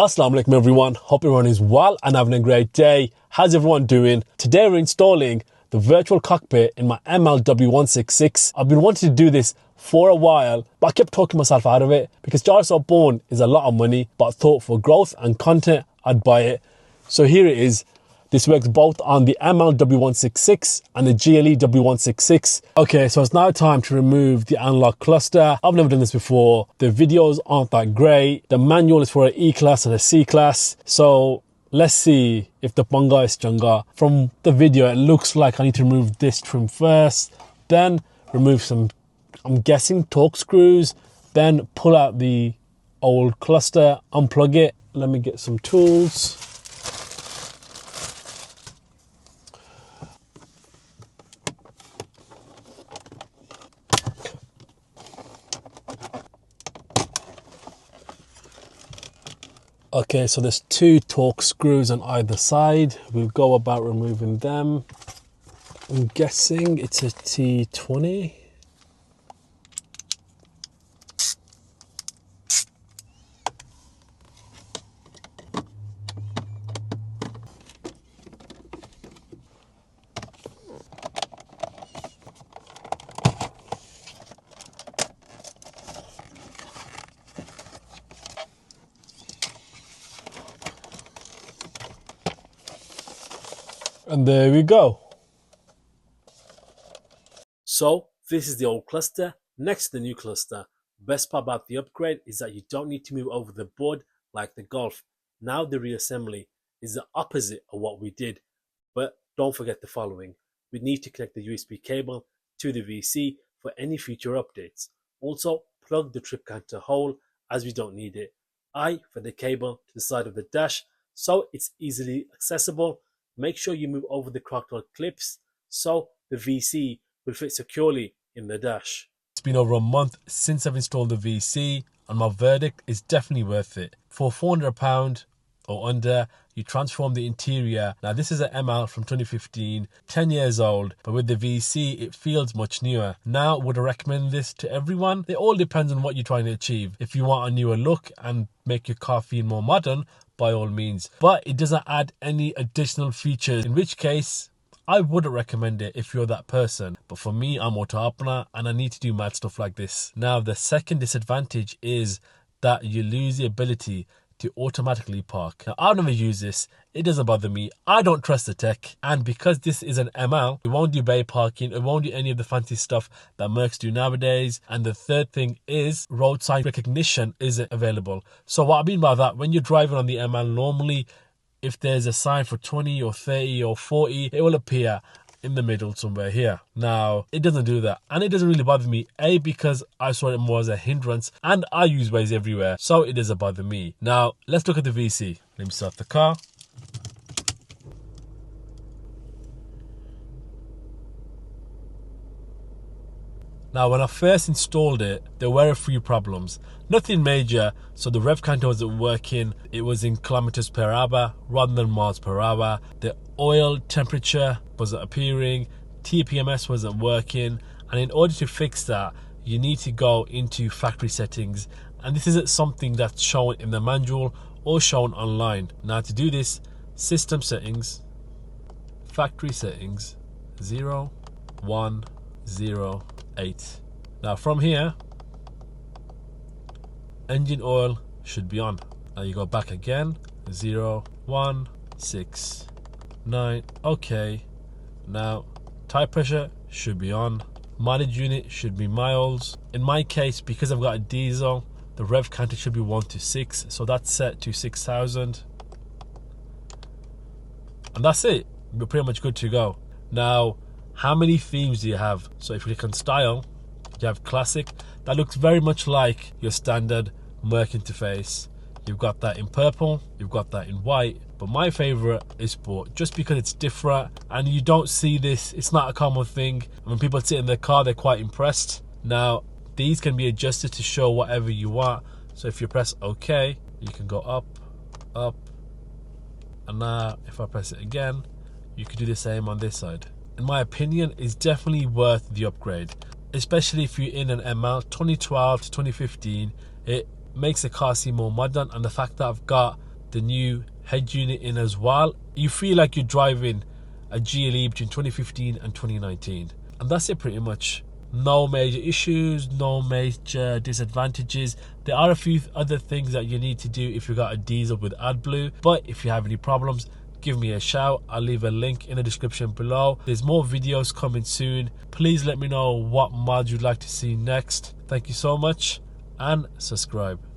Assalamu alaikum everyone, hope everyone is well and having a great day. How's everyone doing? Today we're installing the virtual cockpit in my W166. I've been wanting to do this for a while, but I kept talking myself out of it because gyroscope born is a lot of money, but I thought for growth and content I'd buy it. So here it is. This works both on the W166 and the GLE W166. Okay, so it's now time to remove the analog cluster. I've never done this before. The videos aren't that great. The manual is for an E-class and a C-class. So let's see if the bunga is stronger. From the video, it looks like I need to remove this trim first, then remove some, I'm guessing, torque screws, then pull out the old cluster, unplug it. Let me get some tools. Okay, so there's two torque screws on either side. We'll go about removing them. I'm guessing it's a T20. And there we go. So this is the old cluster next to the new cluster. Best part about the upgrade is that you don't need to move over the board like the Golf. Now the reassembly is the opposite of what we did. But don't forget the following. We need to connect the USB cable to the VC for any future updates. Also plug the trip counter hole as we don't need it. I for the cable to the side of the dash so it's easily accessible. Make sure you move over the crocodile clips so the VC will fit securely in the dash. It's been over a month since I've installed the VC and my verdict is definitely worth it. For £400 or under, you transform the interior. Now this is an ML from 2015, 10 years old, but with the VC it feels much newer. Now would I recommend this to everyone? It all depends on what you're trying to achieve. If you want a newer look and make your car feel more modern, by all means, but it doesn't add any additional features, in which case I wouldn't recommend it if you're that person. But for me, I'm auto opener and I need to do mad stuff like this. Now the second disadvantage is that you lose the ability to automatically park. Now I've never used this, it doesn't bother me, I don't trust the tech, and because this is an ML, it won't do bay parking, it won't do any of the fancy stuff that Mercs do nowadays. And the third thing is road sign recognition isn't available. So what I mean by that, when you're driving on the ML, normally if there's a sign for 20 or 30 or 40, it will appear in the middle somewhere here. Now it doesn't do that and it doesn't really bother me, A, because I saw it more as a hindrance and I use Waze everywhere, so it doesn't bother me. Now let's look at the VC. Let me start the car. Now when I first installed it, there were a few problems. Nothing major, so the rev counter wasn't working. It was in kilometers per hour rather than miles per hour. The oil temperature wasn't appearing, TPMS wasn't working, and in order to fix that, you need to go into factory settings, and this isn't something that's shown in the manual or shown online. Now to do this, system settings, factory settings, 0108. Now from here, engine oil should be on. Now you go back again, 0169. Okay, now tire pressure should be on, mileage unit should be miles. In my case, because I've got a diesel, the rev counter should be 1 to 6, so that's set to 6,000, and that's it. You're pretty much good to go. Now how many themes do you have? So if you click on style, you have classic. That looks very much like your standard Merc interface. You've got that in purple, you've got that in white, but my favorite is sport, just because it's different and you don't see this, it's not a common thing. When people sit in their car, they're quite impressed. Now these can be adjusted to show whatever you want. So if you press OK, you can go up, up, and now if I press it again, you can do the same on this side. In my opinion, it's definitely worth the upgrade, especially if you're in an ML 2012 to 2015. It makes the car seem more modern, and the fact that I've got the new head unit in as well. You feel like you're driving a GLE between 2015 and 2019. And that's it pretty much. No major issues, no major disadvantages. There are a few other things that you need to do if you got a diesel with AdBlue, but if you have any problems, give me a shout. I'll leave a link in the description below. There's more videos coming soon. Please let me know what mods you'd like to see next. Thank you so much, and subscribe.